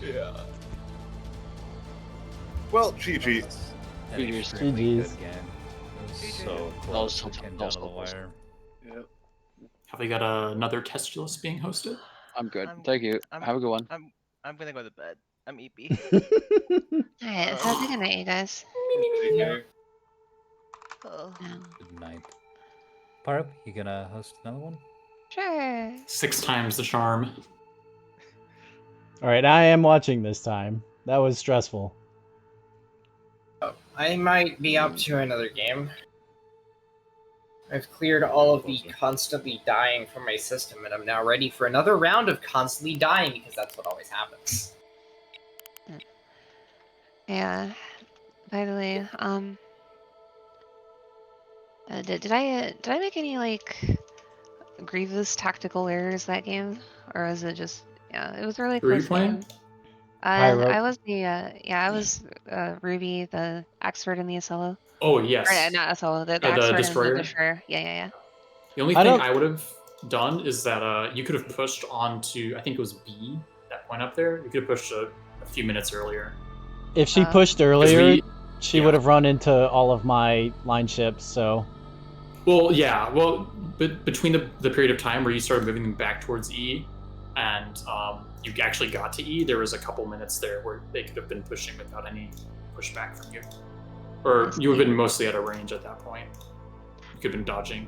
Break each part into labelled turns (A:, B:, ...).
A: Yeah.
B: Well, GG.
C: An
D: GG's.
C: extremely
E: GG's.
C: good game. It was
D: GG.
C: so
D: That
C: close.
D: was
C: It came
D: that
C: down
D: was
C: to the
D: so close.
C: wire.
A: Yep.
F: Have we got another Testulus being hosted?
D: I'm good.
G: I'm-
D: Thank you.
G: I'm-
D: Have a good one.
G: I'm gonna go to bed. I'm EP.
H: Alright, have a good night, you guys.
A: Take care.
G: Oh.
H: Yeah.
C: Good night. Parp, you gonna host another one?
H: Sure.
F: 6 times the charm.
E: All right, I am watching this time. That was stressful.
I: I might be up to another game. I've cleared all of the constantly dying from my system, and I'm now ready for another round of constantly dying because that's what always happens.
H: Yeah. By the way, did I make any like grievous tactical errors that game, or is it just it was a really
F: Who are you
H: close
F: playing?
H: game.
E: Pyro.
H: I was I was Ruby, the expert in the Acello.
F: Oh,
H: Or
F: yes.
H: not Acello, the
F: The
H: expert in
F: Destroyer?
H: the Destroyer. Yeah.
F: The only
E: I
F: thing
E: don't-
F: I would have done is that you could have pushed onto, I think it was B, that point up there. You could have pushed a few minutes earlier.
E: If she
H: Uh,
E: pushed
F: 'Cause
E: earlier,
F: we-
E: she
F: yeah.
E: would have run into all of my line ships. So
F: Well, yeah. Well, but between the period of time where you started moving them back towards E and you actually got to E, there was a couple minutes there where they could have been pushing without any pushback from you. Or you would have been mostly out of range at that point. You could have been dodging.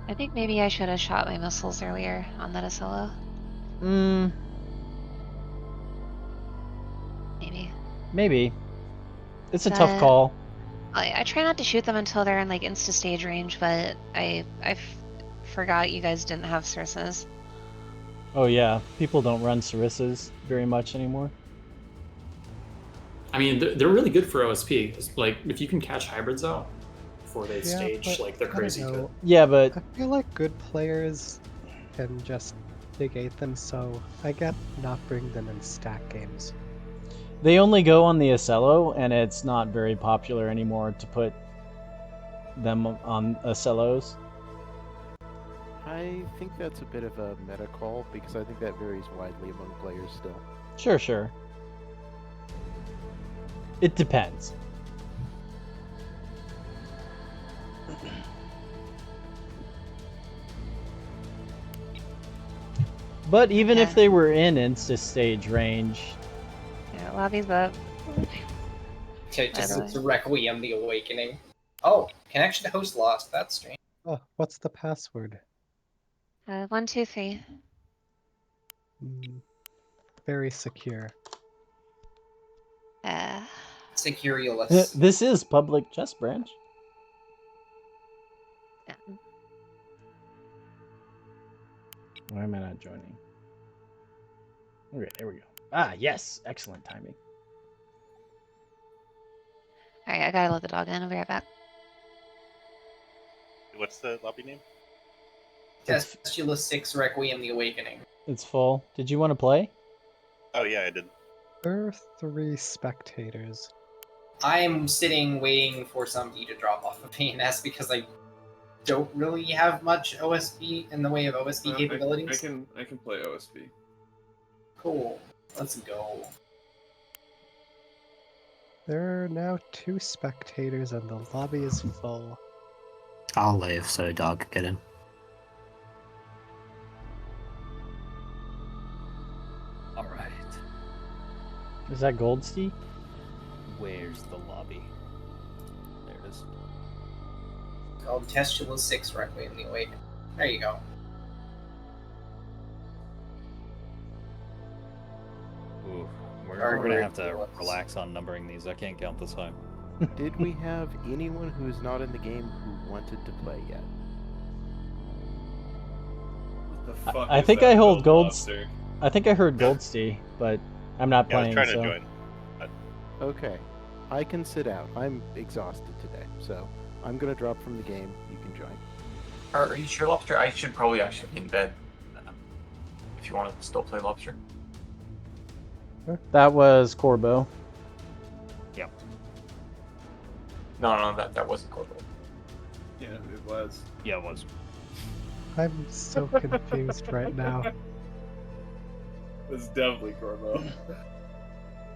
H: I think maybe I should have shot my missiles earlier on that Acello.
E: maybe it's a tough
H: That-
E: call.
H: I try not to shoot them until they're in like insta stage range, but I forgot you guys didn't have Circes.
E: Oh yeah, people don't run Sarissas very much anymore.
F: I mean, they're really good for OSP. It's like, if you can catch hybrids out before they
J: Yeah,
F: stage,
J: but
F: like, they're
J: I don't
F: crazy
J: know.
F: good.
E: Yeah, but
J: I feel like good players can just negate them, so I get not bring them in stack games.
E: they only go on the Acello, and it's not very popular anymore to put them on Acellos.
K: I think that's a bit of a meta call because I think that varies widely among players still.
E: Sure. It depends. But even if
H: Yeah.
E: they were in insta stage range,
H: Yeah, lobby's up.
I: Okay, just
H: By the
I: it's Requiem the Awakening. Oh, connection to host lost. That's strange.
J: Oh, what's the password?
H: 1, 2, 3.
J: Very secure.
I: Securiolus.
E: this is public chess branch.
H: Yeah.
E: Why am I not joining? Okay, there we go. Ah, yes, excellent timing.
H: Alright, I gotta let the dog in. I'll be right back.
B: What's the lobby name?
I: Testula 6 Requiem the Awakening.
E: It's full. Did you want to play?
B: Oh yeah, I did.
J: There are 3 spectators.
I: I'm sitting waiting for somebody to drop off of PNS because I don't really have much OSB in the way of OSB capabilities.
A: I can play OSB.
I: Cool. Let's go.
J: There are now 2 spectators and the lobby is full.
D: I'll leave so dog can get in.
C: Alright.
E: Is that Goldstein?
C: Where's the lobby? There it is.
I: Called Testula 6 Requiem the Awakening. There you go.
C: Ooh, we're
I: Dargaribdus.
C: gonna have to relax on numbering these. I can't count this high.
K: Did we have anyone who's not in the game who wanted to play yet?
A: What the fuck
E: I
A: is
E: think
A: that
E: I hold
A: build
E: golds.
A: lobster?
E: I think I heard Goldstein, but I'm not
B: Yeah, I
E: playing.
B: was trying
E: so.
B: to join.
K: Okay, I can sit out. I'm exhausted today, so I'm gonna drop from the game. You can join.
D: Are you sure, Lobster? I should probably actually be in bed. If you want to still play Lobster.
E: That was Corbo.
D: No, that wasn't Corporal.
A: Yeah, it was.
C: Yeah, it was.
J: I'm so confused right now.
A: It's definitely Corbo.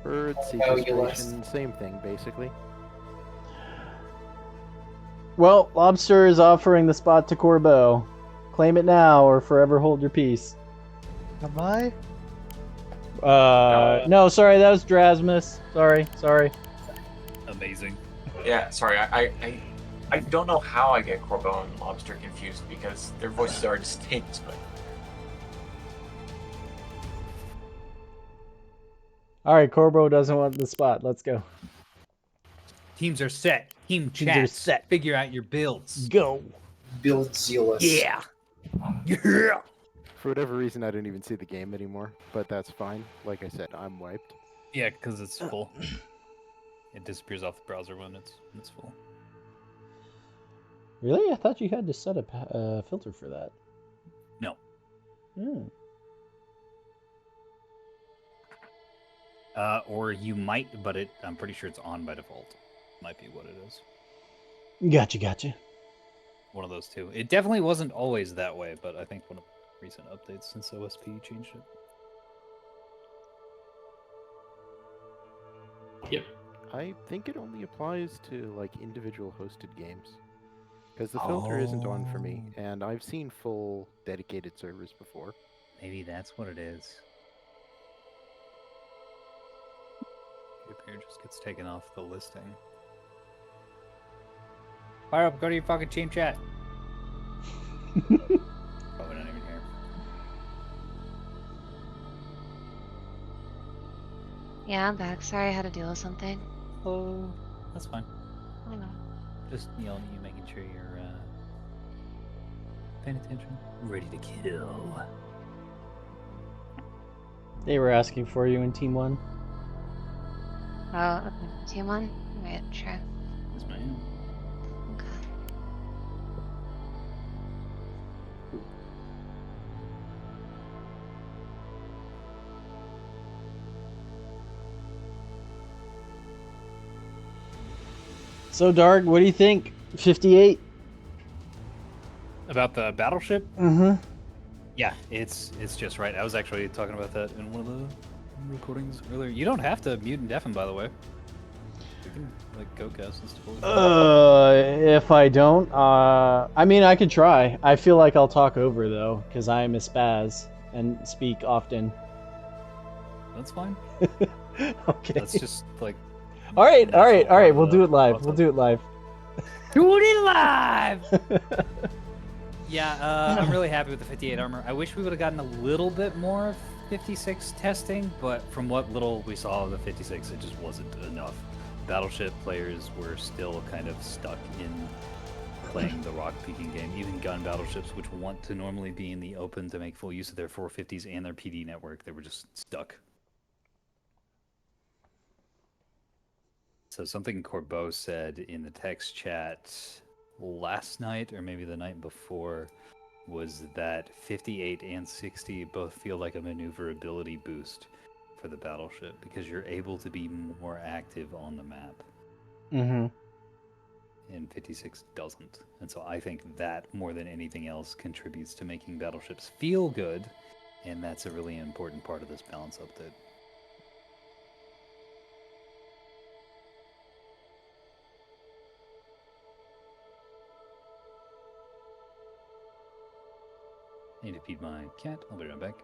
K: Bird,
I: Oh, you lost.
K: sequestration, same thing, basically.
E: Well, Lobster is offering the spot to Corbeau. Claim it now or forever hold your peace.
J: Am I?
E: No, sorry, that was Drasmus. Sorry.
C: Amazing.
D: Yeah, sorry. I don't know how I get Corbeau and Lobster confused because their voices are distinct, but
E: Alright, Corbeau doesn't want the spot. Let's go.
C: Teams are set. Team
E: Teams
C: chat.
E: are set.
C: Figure out your builds.
E: Go.
I: Build Zealous.
C: Yeah. Yeah.
K: For whatever reason, I don't even see the game anymore, but that's fine. Like I said, I'm wiped.
C: Yeah, because it's full. It disappears off the browser when it's full.
E: Really? I thought you had to set a filter for that.
C: No.
E: Hmm.
C: Or you might, but I'm pretty sure it's on by default. Might be what it is.
E: Gotcha.
C: One of those two. It definitely wasn't always that way, but I think one of the recent updates since OSP changed it.
F: Yep.
K: I think it only applies to like individual hosted games. Because the filter isn't on for me, and I've seen full dedicated servers before.
C: Maybe that's what it is. Repair just gets taken off the listing. Fire up, go to your fucking team chat. Probably not even here.
H: Yeah, I'm back. Sorry, I had to deal with something.
C: Oh, that's fine.
H: I know.
C: Just yelling at you, making sure you're paying attention. Ready to kill.
E: They were asking for you in Team 1.
H: Oh, okay. Team 1? Right, sure.
C: Yes, ma'am.
H: Okay.
E: So, Darg, what do you think? 58?
C: About the battleship?
E: Mm-hmm.
C: Yeah, it's just right. I was actually talking about that in one of the recordings earlier. You don't have to mute and deafen, by the way. You can like go cast and stuff.
E: If I don't, I mean, I could try. I feel like I'll talk over though, because I am a spaz and speak often.
C: That's fine.
E: Okay.
C: That's just like.
E: All right. We'll do it live. We'll do it live.
C: Do it live. Yeah, I'm really happy with the 58 armor. I wish we would have gotten a little bit more of 56 testing, but from what little we saw of the 56, it just wasn't enough. Battleship players were still kind of stuck in playing the rock peaking game. Even gun battleships, which want to normally be in the open to make full use of their 450s and their PD network, they were just stuck. So something Corbeau said in the text chat last night, or maybe the night before, was that 58 and 60 both feel like a maneuverability boost for the battleship because you're able to be more active on the map.
E: Mm-hmm.
C: And 56 doesn't. And so I think that more than anything else contributes to making battleships feel good, and that's a really important part of this balance update. Need to feed my cat. I'll be right back.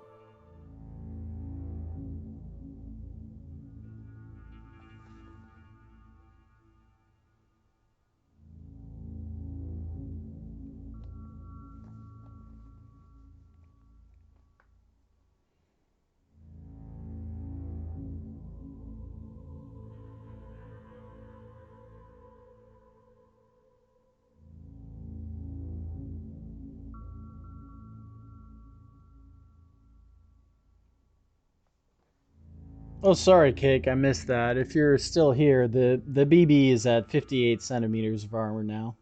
E: Oh, sorry, Cake. I missed that. If you're still here, the BB is at 58 centimeters of armor now.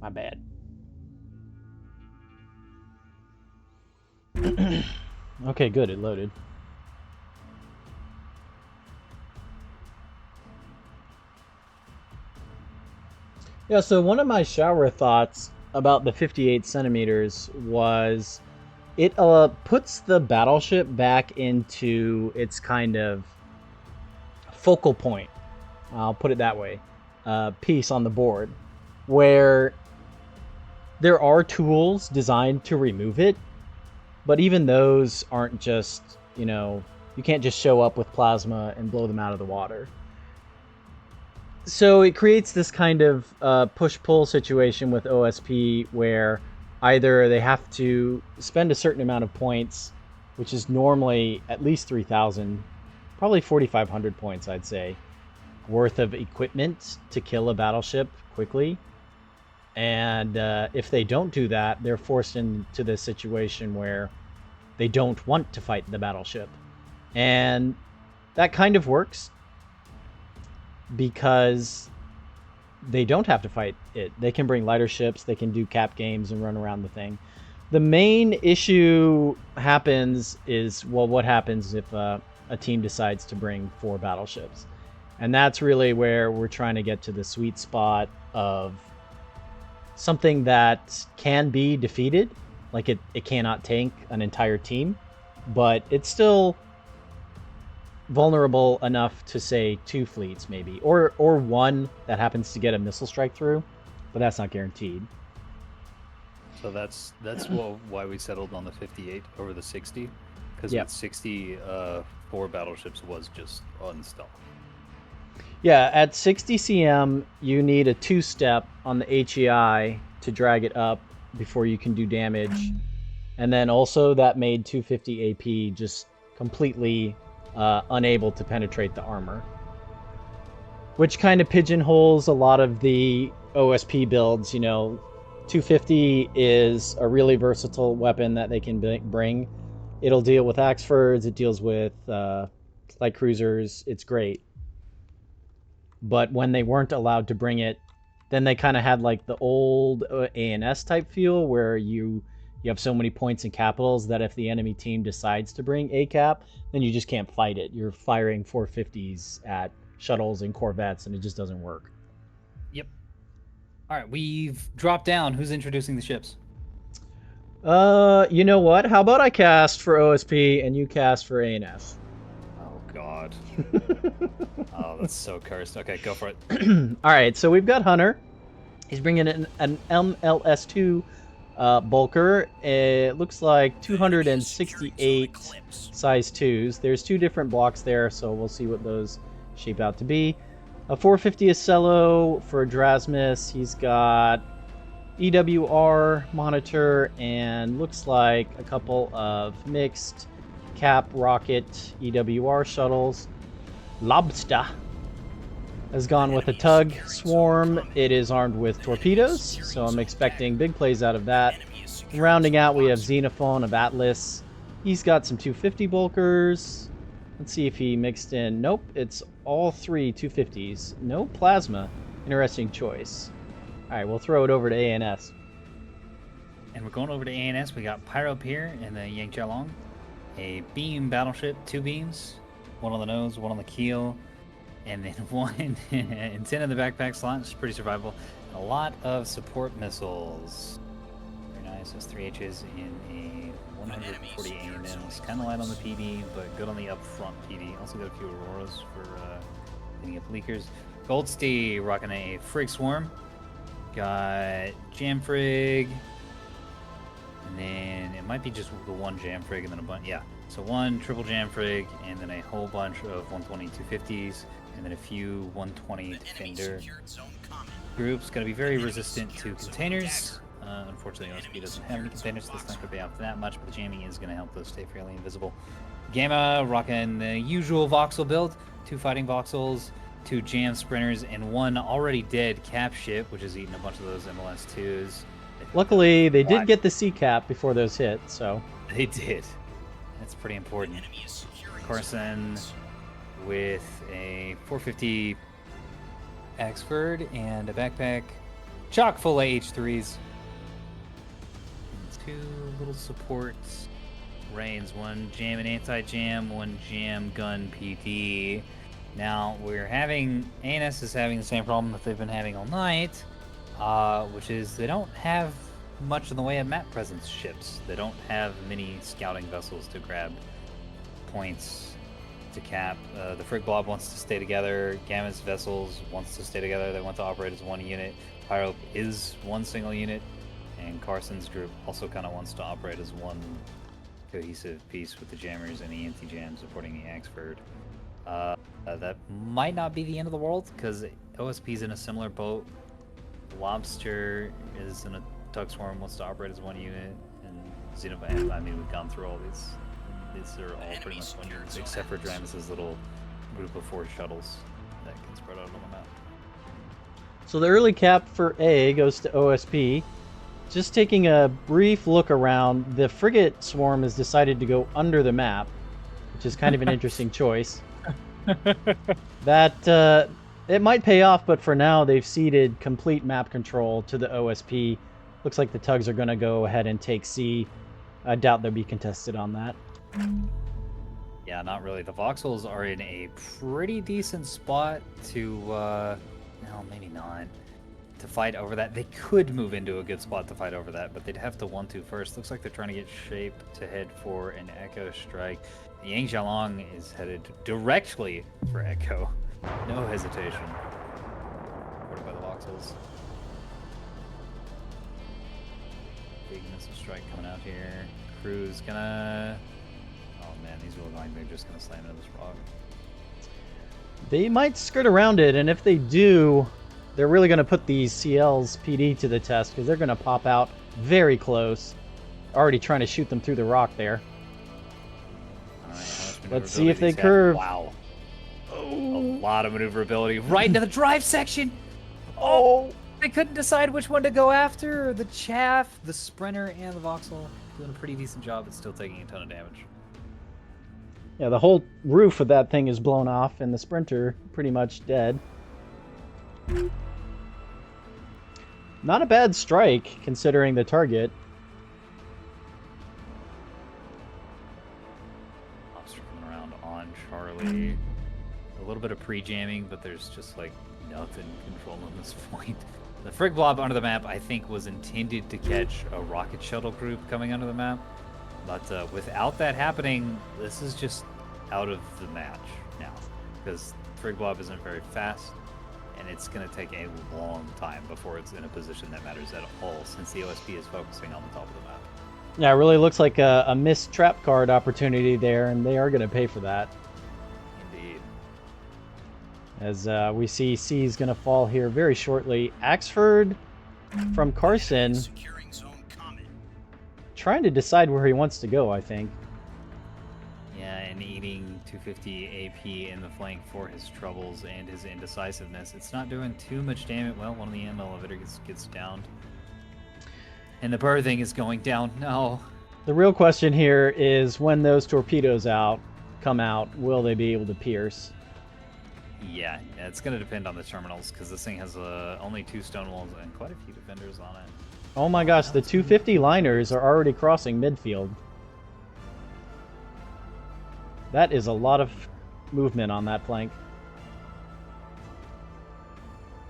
E: My bad. Okay, good. It loaded. Yeah, so one of my shower thoughts about the 58 centimeters was it puts the battleship back into its kind of focal point. I'll put it that way. Piece on the board, where there are tools designed to remove it, but even those aren't just, you can't just show up with plasma and blow them out of the water. So it creates this kind of push-pull situation with OSP where either they have to spend a certain amount of points, which is normally at least 3,000, probably 4,500 points, I'd say, worth of equipment to kill a battleship quickly. And if they don't do that, they're forced into this situation where they don't want to fight the battleship. And that kind of works because they don't have to fight it. They can bring lighter ships, they can do cap games and run around the thing. The main issue happens is, well, what happens if a team decides to bring 4 battleships? And that's really where we're trying to get to the sweet spot of something that can be defeated. Like it cannot tank an entire team, but it's still vulnerable enough to say 2 fleets maybe, or 1 that happens to get a missile strike through, but that's not guaranteed.
C: So that's why we settled on the 58 over the 60, because
E: Yep.
C: with 60, 4 battleships was just unstoppable.
E: Yeah, at 60 cm, you need a 2-step on the HEI to drag it up before you can do damage. And then also that made 250 AP just completely unable to penetrate the armor. Which kind of pigeonholes a lot of the OSP builds, 250 is a really versatile weapon that they can bring. It'll deal with Axfords, it deals with light cruisers, it's great. But when they weren't allowed to bring it, then they kind of had like the old ANS type feel where you have so many points and capitals that if the enemy team decides to bring ACAP, then you just can't fight it. You're firing 450s at shuttles and corvettes, and it just doesn't work.
C: Yep. All right, we've dropped down. Who's introducing the ships?
E: You know what? How about I cast for OSP and you cast for ANS?
C: Oh, God. Oh, that's so cursed. Okay, go for it.
E: All right, so we've got Hunter. He's bringing in an MLS2 bulker. It looks like 268 size 2s. There's 2 different blocks there, so we'll see what those shape out to be. A 450 Acello for Drasmus. He's got EWR monitor and looks like a couple of mixed cap rocket EWR shuttles. Lobster has gone with a tug swarm. It is armed with torpedoes, so I'm expecting big plays out of that. Rounding out, we have Xenophone of Atlas. He's got some 250 bulkers. Let's see if he mixed in. Nope, it's all 3 250s. No plasma. Interesting choice. All right, we'll throw it over to ANS.
C: And we're going over to ANS. We got Pyro Pier and the Yang Jialong. A beam battleship, 2 beams. 1 on the nose, 1 on the keel. And then 1 and 10 in the backpack slot. It's pretty survivable. A lot of support missiles. Very nice. Those 3 H's in a 140 AMMs. Kind of light on the PD, but good on the upfront PD. Also got a few Auroras for hitting up leakers. Goldstee rocking a Frig Swarm. Got Jamfrig. And then it might be just the 1 Jamfrig and then a bunch. Yeah. So 1 triple Jamfrig and then a whole bunch of 120 250s. And then a few 120 Defender groups. Going to be very resistant to containers. Unfortunately, OSP doesn't have any containers, so that's not going to pay off that much, but the jamming is going to help those stay fairly invisible. Gamma rocking the usual voxel build. 2 fighting voxels, 2 jam sprinters, and 1 already dead cap ship, which is eating a bunch of those MLS2s.
E: Luckily, they did get the C cap before those hit, so.
C: They did. That's pretty important. Carson with a 450 Axford and a backpack chock full of H3s. And 2 little support reins. 1 jam and anti-jam, 1 jam gun PD. Now, ANS is having the same problem that they've been having all night, which is they don't have much in the way of map presence ships. They don't have many scouting vessels to grab points to cap. The Frigg Blob wants to stay together. Gamma's vessels wants to stay together. They want to operate as one unit. Pyrope is one single unit, and Carson's group also kind of wants to operate as one cohesive piece with the jammers and the anti-jam supporting the Axford. That might not be the end of the world, because OSP's in a similar boat. Lobster is in a tug swarm, wants to operate as one unit, and Xenova, I mean, we've gone through all these. These are all pretty much one units, except for Dramus's little group of 4 shuttles that can spread out on the map.
E: So the early cap for A goes to OSP. Just taking a brief look around, the frigate swarm has decided to go under the map, which is kind of an interesting choice. That it might pay off, but for now they've ceded complete map control to the OSP. Looks like the tugs are going to go ahead and take C. I doubt they'll be contested on that.
C: Yeah, not really. The Voxels are in a pretty decent spot to, no, maybe not, to fight over that. They could move into a good spot to fight over that, but they'd have to 1-2 first. Looks like they're trying to get shape to head for an Echo strike. The Yang Xiaolong is headed directly for Echo. No hesitation. Supported by the Voxels. Big missile strike coming out here. Crew's gonna... Oh man, these look like they're just gonna slam into this rock.
E: They might skirt around it, and if they do, they're really going to put these CL's PD to the test, because they're going to pop out very close. Already trying to shoot them through the rock there. Let's see if they curve.
C: Wow. Oh. A lot of maneuverability right into the drive section.
E: Oh,
C: they couldn't decide which one to go after. The Chaff, the Sprinter, and the Voxel doing a pretty decent job, but still taking a ton of damage.
E: Yeah, the whole roof of that thing is blown off, and the Sprinter pretty much dead. Not a bad strike, considering the target.
C: Lobster coming around on Charlie. A little bit of pre-jamming, but there's just like nothing controlling this point. The Frigg Blob under the map, I think, was intended to catch a rocket shuttle group coming under the map. But without that happening, this is just out of the match now. Because Frigg Blob isn't very fast, and it's going to take a long time before it's in a position that matters at all, since the OSP is focusing on the top of the map.
E: Yeah, it really looks like a missed trap card opportunity there, and they are going to pay for that.
C: Indeed.
E: As we see C is going to fall here very shortly. Axford from Carson trying to decide where he wants to go, I think.
C: Yeah, and eating 250 AP in the flank for his troubles and his indecisiveness. It's not doing too much damage. Well, one of the ammo elevator gets downed. And the birthing is going down. No.
E: The real question here is when those torpedoes come out, will they be able to pierce?
C: Yeah, it's going to depend on the terminals, because this thing has only 2 stone walls and quite a few defenders on it.
E: Oh my gosh, the 250 liners are already crossing midfield. That is a lot of movement on that flank.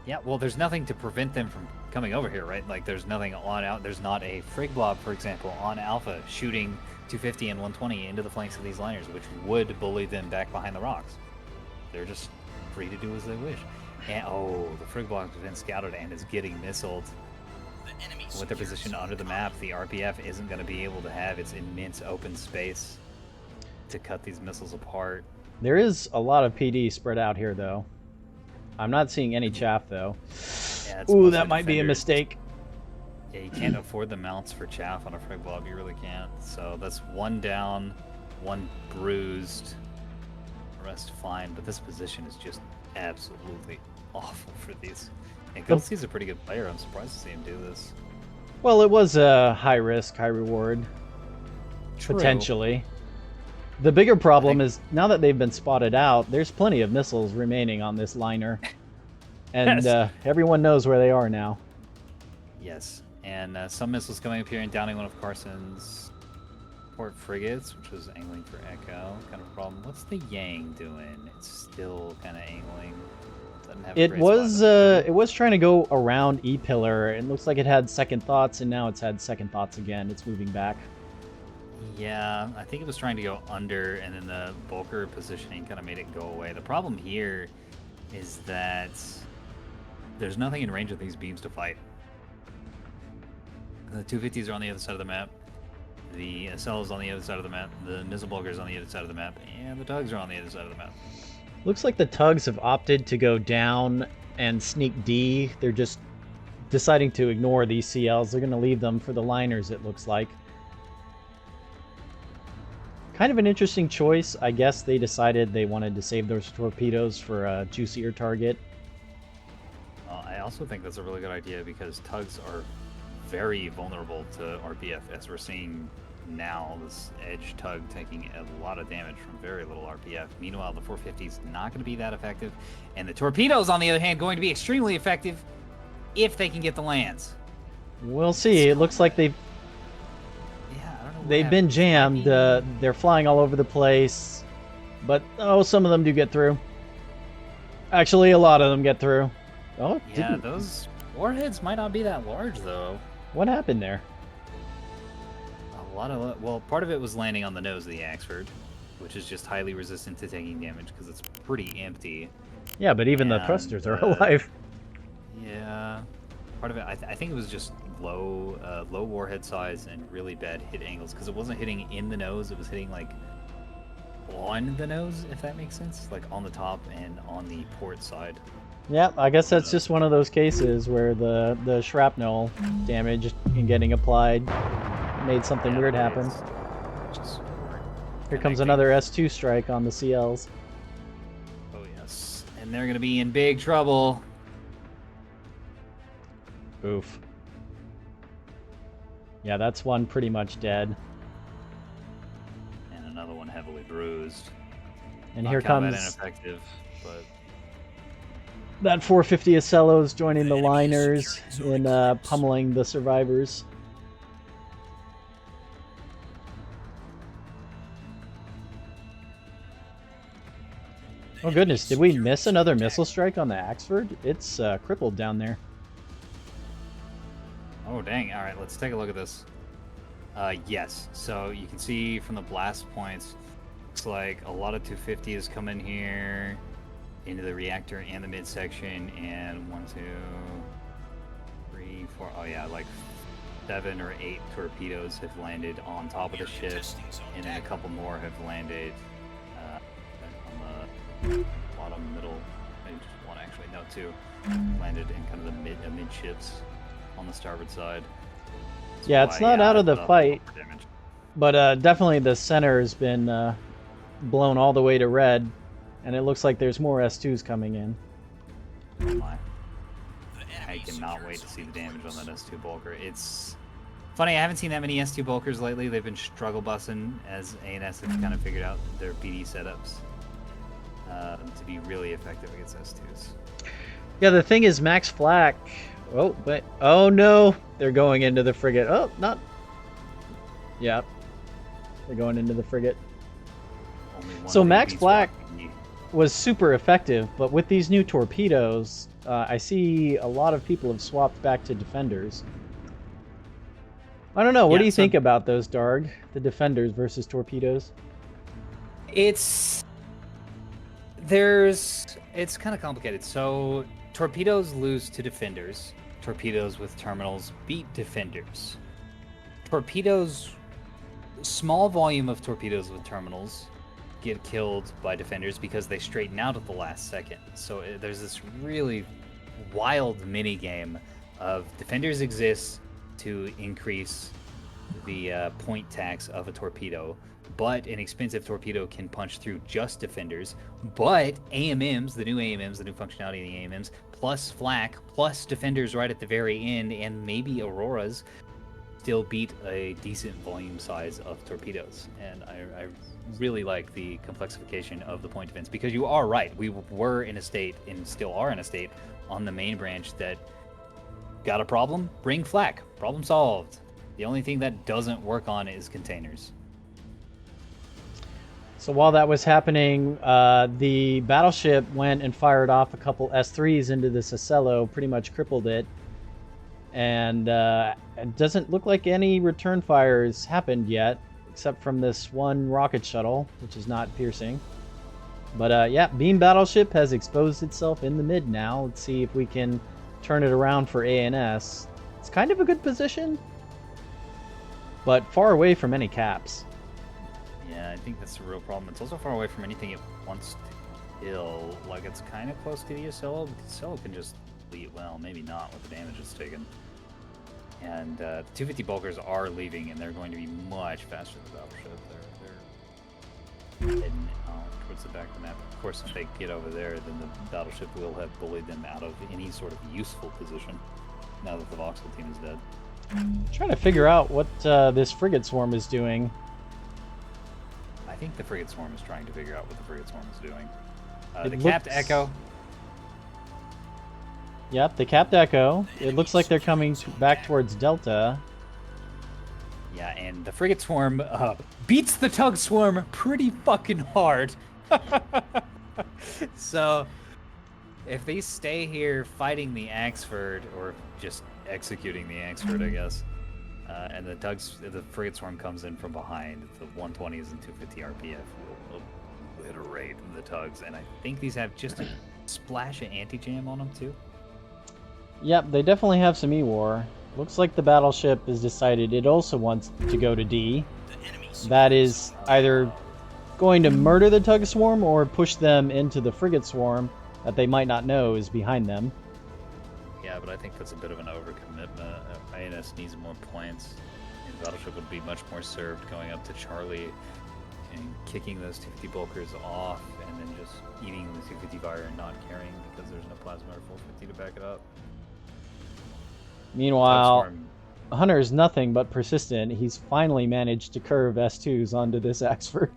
C: Yeah, well, there's nothing to prevent them from coming over here, right? Like, there's nothing on out. There's not a Frigg Blob, for example, on Alpha shooting 250 and 120 into the flanks of these liners, which would bully them back behind the rocks. They're just free to do as they wish. And oh, the Frigg Blob has been scouted and is getting missiled. With their position under the map, the RPF isn't going to be able to have its immense open space to cut these missiles apart.
E: There is a lot of PD spread out here, though. I'm not seeing any chaff, though.
C: Yeah,
E: ooh, that might be a mistake.
C: Yeah, you can't afford the mounts for chaff on a Frigg Blob. You really can't. So that's 1 down, 1 bruised. The rest fine, but this position is just absolutely awful for these. And Goldsteed's a pretty good player. I'm surprised to see him do this.
E: Well, it was a high risk, high reward.
C: True.
E: Potentially. The bigger problem is, now that they've been spotted out, there's plenty of missiles remaining on this liner. And
C: Yes.
E: Everyone knows where they are now.
C: Yes, and some missiles coming up here and downing one of Carson's port frigates, which was angling for Echo. Kind of a problem. What's the Yang doing? It's still kind of angling. Doesn't have a
E: It
C: great
E: was
C: spot.
E: it was trying to go around E pillar. It looks like it had second thoughts, and now it's had second thoughts again. It's moving back.
C: Yeah, I think it was trying to go under, and then the Bulker positioning kind of made it go away. The problem here is that there's nothing in range of these beams to fight. The 250s are on the other side of the map. The SL is on the other side of the map. The missile Bulker is on the other side of the map, and the Tugs are on the other side of the map.
E: Looks like the Tugs have opted to go down and sneak D. They're just deciding to ignore these CLs. They're going to leave them for the liners, it looks like. Kind of an interesting choice. I guess they decided they wanted to save those torpedoes for a juicier target.
C: I also think that's a really good idea because Tugs are very vulnerable to RPF, as we're seeing now. This Edge Tug taking a lot of damage from very little RPF. Meanwhile, the 450 is not going to be that effective, and the torpedoes, on the other hand, going to be extremely effective if they can get the lands.
E: We'll see. It looks like they've been jammed. They're flying all over the place, but some of them do get through. Actually, a lot of them get through. Oh,
C: yeah, those warheads might not be that large though.
E: What happened there?
C: A lot of, well, part of it was landing on the nose of the Axford, which is just highly resistant to taking damage because it's pretty empty.
E: Yeah, but even the thrusters are alive.
C: Yeah, part of it, I think it was just low warhead size and really bad hit angles because it wasn't hitting in the nose; it was hitting like on the nose, if that makes sense, like on the top and on the port side.
E: Yeah, I guess that's just one of those cases where the shrapnel damage in getting applied made something weird happen. Here comes another S2 strike on the CLs.
C: Oh yes, and they're gonna be in big trouble.
E: Oof. Yeah, that's one pretty much dead.
C: And another one heavily bruised.
E: And
C: Not
E: here
C: combat
E: comes
C: ineffective, but
E: that 450 Acellos joining the liners in pummeling the survivors. Oh goodness, did we miss another missile strike on the Axford? It's crippled down there.
C: oh dang! All right, let's take a look at this. Yes, so you can see from the blast points, looks like a lot of 250 has come in here into the reactor and the midsection, and 1, 2, 3, 4. Oh yeah, like 7 or 8 torpedoes have landed on top of the ship, and then a couple more have landed on the bottom middle. Maybe just one actually. No, 2 landed in kind of the midships on the starboard side. That's
E: Yeah, it's not out of the fight, but definitely the center has been blown all the way to red, and it looks like there's more S2s coming in.
C: Oh my. I cannot wait to see the damage on that S2 Bulker. It's funny, I haven't seen that many S2 Bulkers lately. They've been struggle bussing as A&S have kind of figured out their BD setups to be really effective against S2s.
E: Yeah, the thing is, Max Flack. Oh, but oh no, they're going into the frigate. Oh, not. Yeah, they're going into the frigate. So Max Black was super effective, but with these new torpedoes, I see a lot of people have swapped back to defenders. I don't know. What do you think about those, Darg? The defenders versus torpedoes?
C: It's kind of complicated. So torpedoes lose to defenders. Torpedoes with terminals beat defenders. Torpedoes, small volume of torpedoes with terminals get killed by defenders because they straighten out at the last second. So there's this really wild mini game of defenders exist to increase the point tax of a torpedo, but an expensive torpedo can punch through just defenders. But AMMs, the new functionality of the AMMs, plus flak, plus defenders right at the very end, and maybe Auroras, still beat a decent volume size of torpedoes. And I really like the complexification of the point defense, because you are right. We were in a state, and still are in a state, on the main branch that got a problem, bring flak. Problem solved. The only thing that doesn't work on is containers.
E: So while that was happening, the battleship went and fired off a couple S3s into the Sassello, pretty much crippled it. And it doesn't look like any return fires happened yet, except from this one rocket shuttle, which is not piercing. But yeah, Beam Battleship has exposed itself in the mid now. Let's see if we can turn it around for ANS. It's kind of a good position, but far away from any caps.
C: Yeah, I think that's the real problem. It's also far away from anything it wants to kill. Like, it's kind of close to the Ocello, but the Ocello can just leave. Well, maybe not with the damage it's taken. And the 250 bulkers are leaving, and they're going to be much faster than the battleship. They're heading towards the back of the map. Of course, if they get over there, then the battleship will have bullied them out of any sort of useful position now that the Voxel team is dead.
E: I'm trying to figure out what this frigate swarm is doing.
C: I think the frigate swarm is trying to figure out what the frigate swarm is doing.
E: It
C: The capped
E: looks-
C: Echo.
E: Yep, the capped Echo. It looks like they're coming back towards Delta.
C: Yeah, and the frigate swarm beats the tug swarm pretty fucking hard. So, if they stay here fighting the Axford, or just executing the Axford, I guess, and the frigate swarm comes in from behind, the 120s and 250 RPF will obliterate the tugs, and I think these have just a splash of anti-jam on them too.
E: Yep, they definitely have some E-War. Looks like the battleship has decided it also wants to go to D. That is either going to murder the tug swarm or push them into the frigate swarm that they might not know is behind them.
C: Yeah, but I think that's a bit of an overcommitment. INS needs more points. And the battleship would be much more served going up to Charlie and kicking those 250 bulkers off, and then just eating the 250 fire and not carrying because there's no plasma or 450 to back it up.
E: Meanwhile,
C: Tug swarm-
E: Hunter is nothing but persistent. He's finally managed to curve S2s onto this Axford.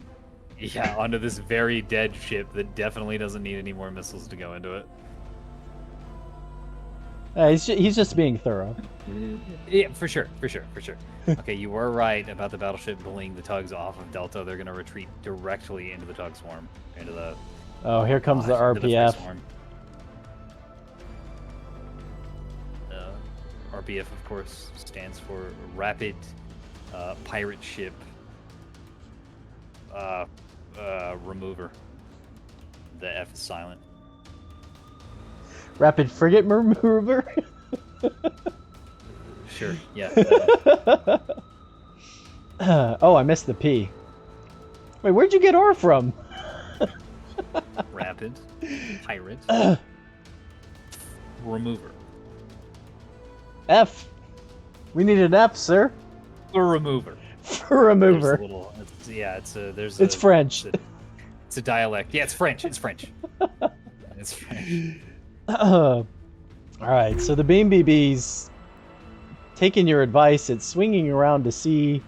C: Yeah, onto this very dead ship that definitely doesn't need any more missiles to go into it.
E: He's just being thorough.
C: Yeah, for sure. Okay, you were right about the battleship bullying the tugs off of Delta. They're going to retreat directly into the tug swarm, into the.
E: Oh, here comes the
C: into the free
E: RPF.
C: swarm. RPF, of course, stands for Rapid Pirate Ship Remover. The F is silent.
E: Rapid Frigate Remover?
C: Sure, yeah.
E: Oh, I missed the P. Wait, where'd you get R from?
C: Rapid Pirate Remover.
E: F. We need an F, sir.
C: For remover.
E: For remover.
C: It's
E: French.
C: It's a dialect. Yeah, it's French. It's French. It's French.
E: All right, so the Beam BB's taking your advice. It's swinging around to C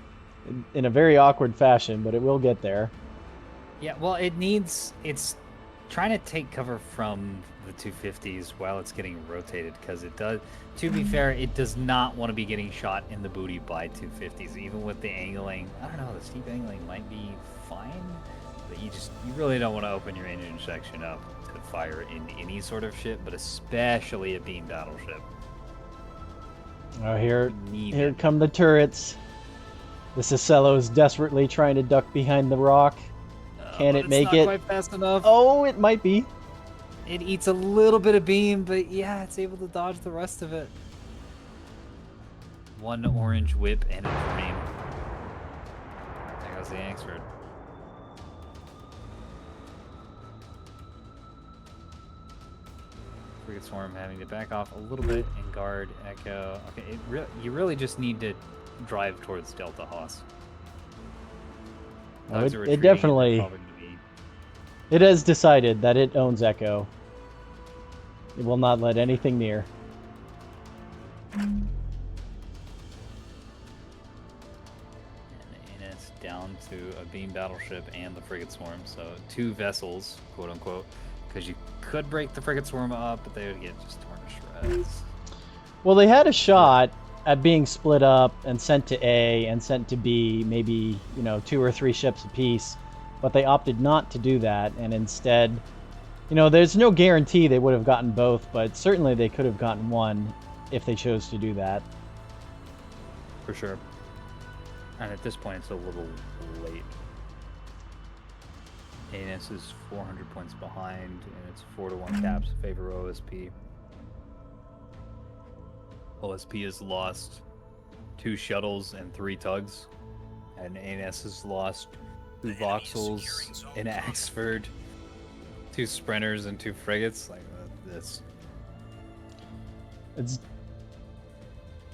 E: in a very awkward fashion, but it will get there.
C: Yeah, well, it's trying to take cover from the 250s while it's getting rotated, because it does, to be fair, it does not want to be getting shot in the booty by 250s, even with the angling. I don't know, the steep angling might be fine, but you really don't want to open your engine section up to fire in any sort of ship, but especially a beam battleship.
E: Oh, here come the turrets. The Sassello's desperately trying to duck behind the rock. Can it make it?
C: It's not quite fast enough.
E: Oh, it might be.
C: It eats a little bit of beam, but yeah, it's able to dodge the rest of it. One orange whip and a dream. There goes the Axford. Frigate Swarm having to back off a little bit and guard Echo. Okay, you really just need to drive towards Delta Haas.
E: Oh, it definitely. It has decided that it owns Echo. It will not let anything near.
C: And it's down to a beam battleship and the frigate swarm, so 2 vessels, quote unquote, because you could break the frigate swarm up, but they would get just torn to shreds.
E: Well, they had a shot at being split up and sent to A and sent to B, maybe 2 or 3 ships apiece. but they opted not to do that, and instead, you know, there's no guarantee they would have gotten both, but certainly they could have gotten one if they chose to do that.
C: For sure. And at this point, it's a little late. ANS is 400 points behind, and it's 4-1 caps in favor of OSP. OSP has lost 2 shuttles and 3 tugs, and ANS has lost 2 voxels, an Axford, 2 sprinters, and 2 frigates. Like this.
E: It's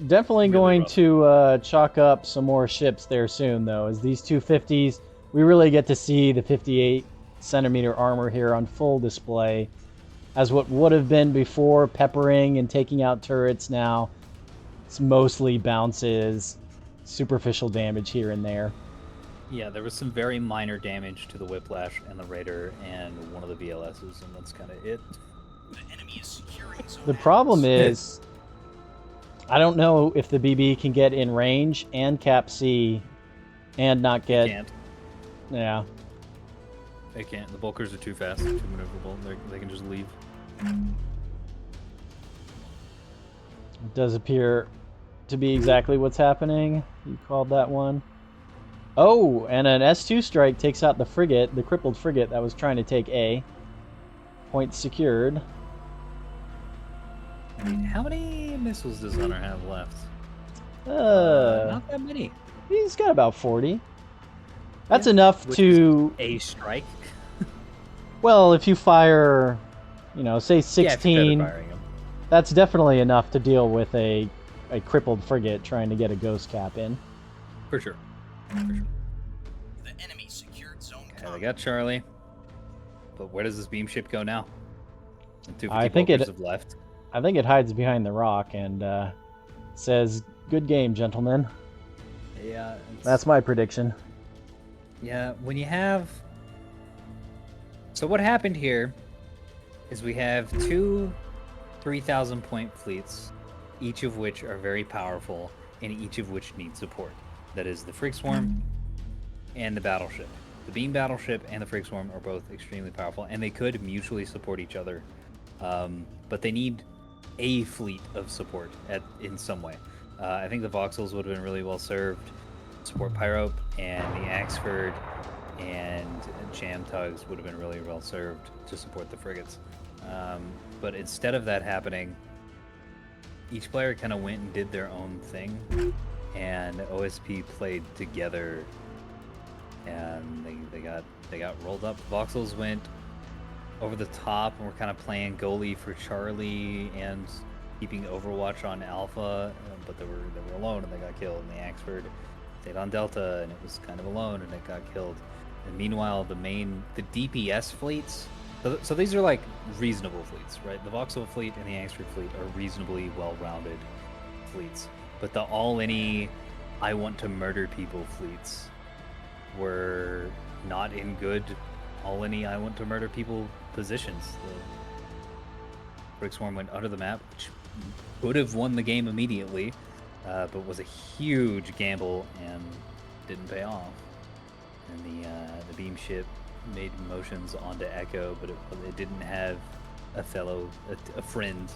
E: definitely going to chalk up some more ships there soon, though, as these 250s, we really get to see the 58 centimeter armor here on full display, as what would have been before peppering and taking out turrets. Now it's mostly bounces, superficial damage here and there.
C: Yeah, there was some very minor damage to the Whiplash and the Raider and one of the BLSs, and that's kind of it.
E: The problem is, I don't know if the BB can get in range and cap C and not get...
C: They can't.
E: Yeah.
C: They can't. The bulkers are too fast, too maneuverable. They can just leave.
E: It does appear to be exactly what's happening. You called that one. Oh, and an S2 strike takes out the frigate, the crippled frigate that was trying to take A. Point secured.
C: I mean, how many missiles does Hunter have left? Not that many.
E: He's got about 40. That's enough to...
C: A strike?
E: Well, if you fire, you know, say 16, that's definitely enough to deal with a crippled frigate trying to get a ghost cap in.
C: For sure. For sure.
L: The enemy secured zone.
C: Okay, they got Charlie. But where does this beam ship go now?
E: I think it
C: have left.
E: I think it hides behind the rock and says, "Good game, gentlemen."
C: Yeah.
E: That's my prediction.
C: Yeah, when you have... So what happened here is we have 2 3,000 point fleets, each of which are very powerful, and each of which need support. That is the Frigg Swarm and the Battleship. The Beam Battleship and the Frigg Swarm are both extremely powerful, and they could mutually support each other. But they need a fleet of support in some way. I think the Voxels would have been really well served. Support Pyrope, and the Axford and Jam Tugs would have been really well served to support the frigates. But instead of that happening, each player kind of went and did their own thing, and OSP played together, and they got rolled up. Voxels went over the top and were kind of playing goalie for Charlie and keeping Overwatch on Alpha, but they were alone and they got killed. And the Axford stayed on Delta and it was kind of alone and it got killed. And meanwhile, the DPS fleets, so these are like reasonable fleets, right? The Voxel fleet and the Axford fleet are reasonably well-rounded fleets, but the all-any I want to murder people fleets were not in good all-any I want to murder people positions. The Frigg Swarm went under the map, which would have won the game immediately, but was a huge gamble and didn't pay off. And the beam ship made motions onto Echo, but it didn't have a friend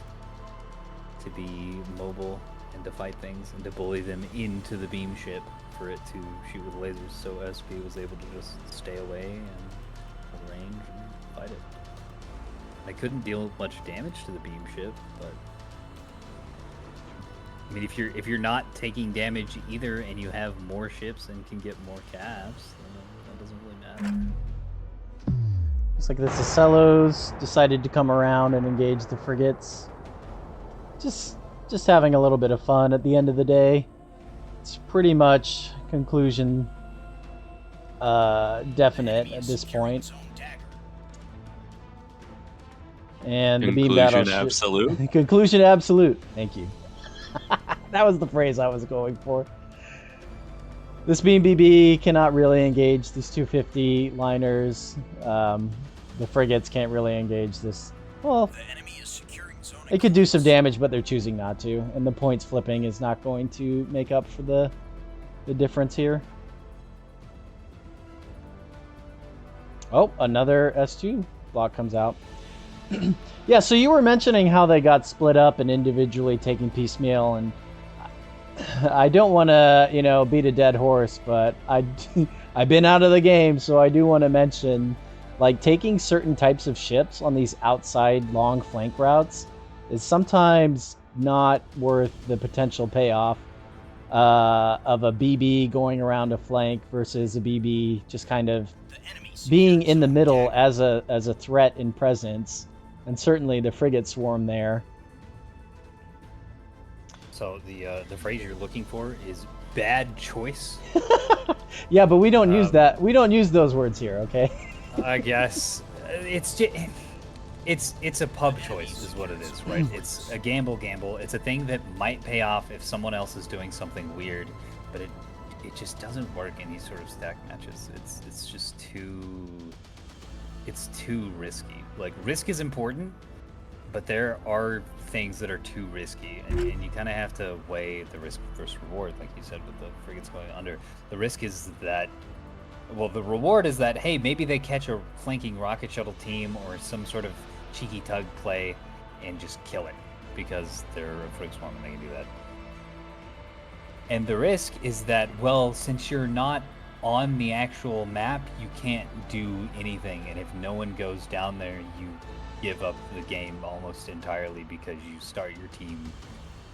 C: to be mobile and to fight things and to bully them into the beam ship for it to shoot with lasers. So SP was able to just stay away and hold range and fight it. They couldn't deal much damage to the beam ship, but I mean, if you're not taking damage either, and you have more ships and can get more caps, then that doesn't really matter.
E: Looks like the Cicellos decided to come around and engage the frigates. Just having a little bit of fun at the end of the day. It's pretty much conclusion definite at this point. And the beam battle.
M: Conclusion absolute.
E: Conclusion absolute. Thank you. That was the phrase I was going for. This Beam BB cannot really engage these 250 liners. The frigates can't really engage this. Well, they could do some damage, but they're choosing not to. And the points flipping is not going to make up for the difference here. Oh, another S2 block comes out. Yeah, so you were mentioning how they got split up and individually taking piecemeal, and I don't want to, beat a dead horse, but I've been out of the game, so I do want to mention, like, taking certain types of ships on these outside long flank routes is sometimes not worth the potential payoff of a BB going around a flank versus a BB just kind of being in the middle as a threat in presence, and certainly the frigate swarm there.
C: So the phrase you're looking for is bad choice.
E: Yeah, but we don't use that. We don't use those words here, okay?
C: I guess it's a pub choice, is what it is, right? It's a gamble. It's a thing that might pay off if someone else is doing something weird, but it just doesn't work in these sort of stack matches. It's just too risky. Like, risk is important, but there are things that are too risky, and you kind of have to weigh the risk versus reward, like you said, with the frigates going under. The risk is that, well, the reward is that, hey, maybe they catch a flanking rocket shuttle team or some sort of cheeky tug play and just kill it because they're a frig swarm and they can do that. And the risk is that, well, since you're not on the actual map, you can't do anything, and if no one goes down there, you give up the game almost entirely because you start your team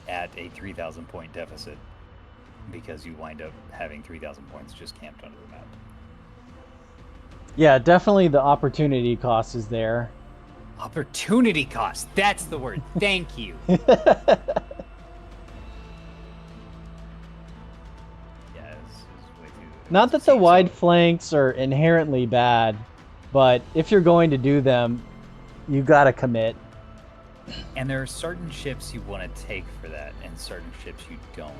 C: at a 3,000 point deficit because you wind up having 3,000 points just camped under the map.
E: Yeah, definitely the opportunity cost is there.
C: Opportunity cost, that's the word. Thank you.
E: Not that the wide flanks are inherently bad, but if you're going to do them, you gotta commit.
C: And there are certain ships you want to take for that, and certain ships you don't.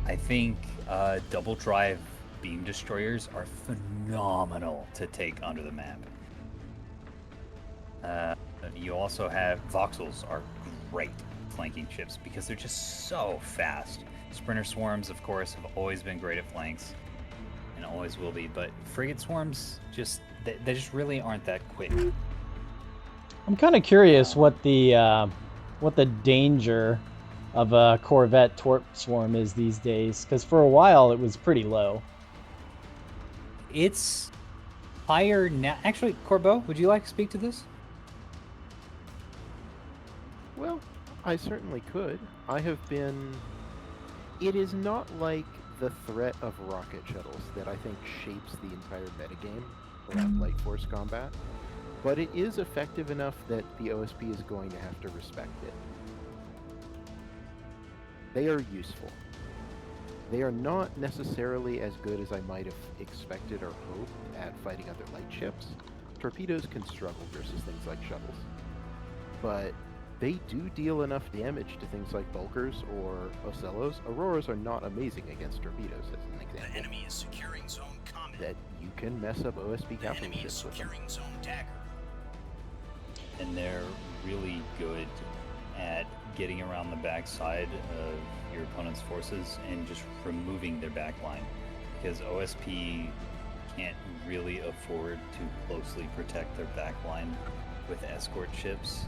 C: I think double drive beam destroyers are phenomenal to take under the map. You also have voxels are great flanking ships because they're just so fast. Sprinter swarms, of course, have always been great at flanks, and always will be. But frigate swarms they just really aren't that quick.
E: I'm kind of curious what the danger of a Corvette torp swarm is these days, because for a while it was pretty low.
C: It's higher now. Actually, Corbeau, would you like to speak to this?
K: Well, I certainly could. It is not like the threat of rocket shuttles that I think shapes the entire metagame around light force combat, but it is effective enough that the OSP is going to have to respect it. They are useful. They are not necessarily as good as I might have expected or hoped at fighting other light ships. Torpedoes can struggle versus things like shuttles, but they do deal enough damage to things like bulkers or Ocellos. Auroras are not amazing against torpedoes, as an example.
L: The enemy is securing zone comet.
K: That you can mess up OSP capital
L: enemy is
K: ships with them.
L: securing zone dagger.
C: And they're really good at getting around the backside of your opponent's forces and just removing their backline, because OSP can't really afford to closely protect their backline with escort ships.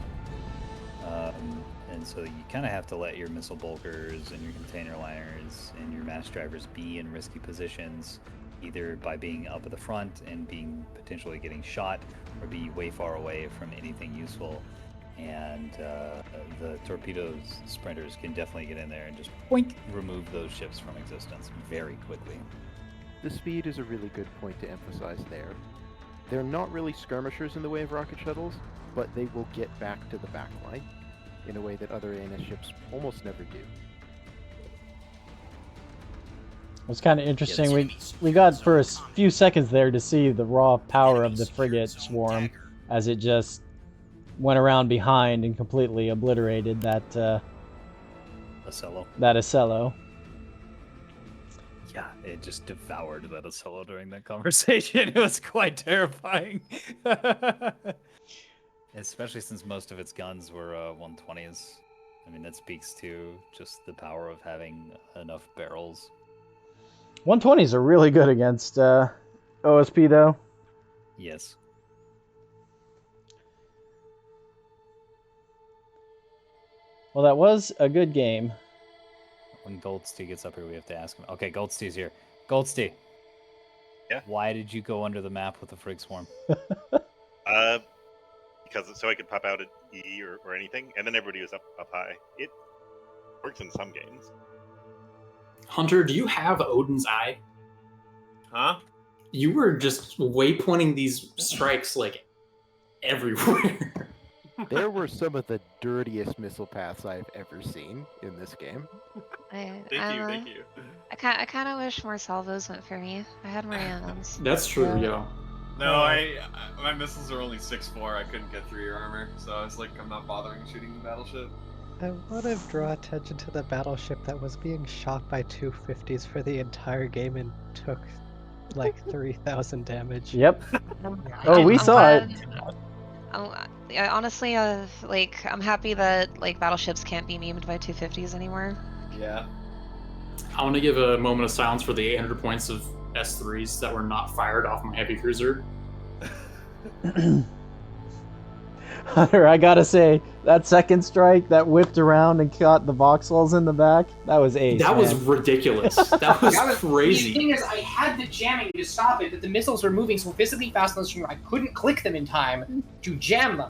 C: And so you kind of have to let your missile bulkers and your container liners and your mass drivers be in risky positions, either by being up at the front and potentially getting shot, or be way far away from anything useful. And the torpedoes sprinters can definitely get in there and just boink, remove those ships from existence very quickly.
K: The speed is a really good point to emphasize there. They're not really skirmishers in the way of rocket shuttles, but they will get back to the backline in a way that other ANS ships almost never do.
E: It was kind of interesting. We got for a few seconds there to see the raw power of the frigate swarm as it just went around behind and completely obliterated that
C: Ocello.
E: That Ocello.
C: Yeah, it just devoured that Ocello during that conversation. It was quite terrifying. Especially since most of its guns were 120s. I mean, that speaks to just the power of having enough barrels.
E: 120s are really good against OSP, though.
C: Yes.
E: Well, that was a good game.
C: When Goldstee gets up here, we have to ask him. Okay, Goldstee's here. Goldstee.
B: Yeah?
C: Why did you go under the map with the Frig Swarm?
B: Because so I could pop out at E or anything, and then everybody was up high. It works in some games.
F: Hunter, do you have Odin's Eye?
D: Huh?
F: You were just waypointing these strikes like everywhere.
K: There were some of the dirtiest missile paths I've ever seen in this game.
A: Thank you.
H: I kind of wish more salvos went for me. I had more rounds.
F: That's true, yeah.
A: No, my missiles are only 6'4". I couldn't get through your armor, so I was like, I'm not bothering shooting the battleship.
J: I want to draw attention to the battleship that was being shot by 250s for the entire game and took like 3,000 damage.
E: Yep. Oh, we saw it.
H: Honestly, like I'm happy that like battleships can't be memed by 250s anymore.
A: Yeah.
F: I want to give a moment of silence for the 800 points of S3s that were not fired off my heavy cruiser.
E: Hunter, I gotta say, that second strike that whipped around and caught the Vauxhalls in the back, that was ace.
F: That was
E: man.
F: ridiculous. That was crazy.
I: The thing is, I had the jamming to stop it, but the missiles were moving so physically fast on the stream, I couldn't click them in time to jam them.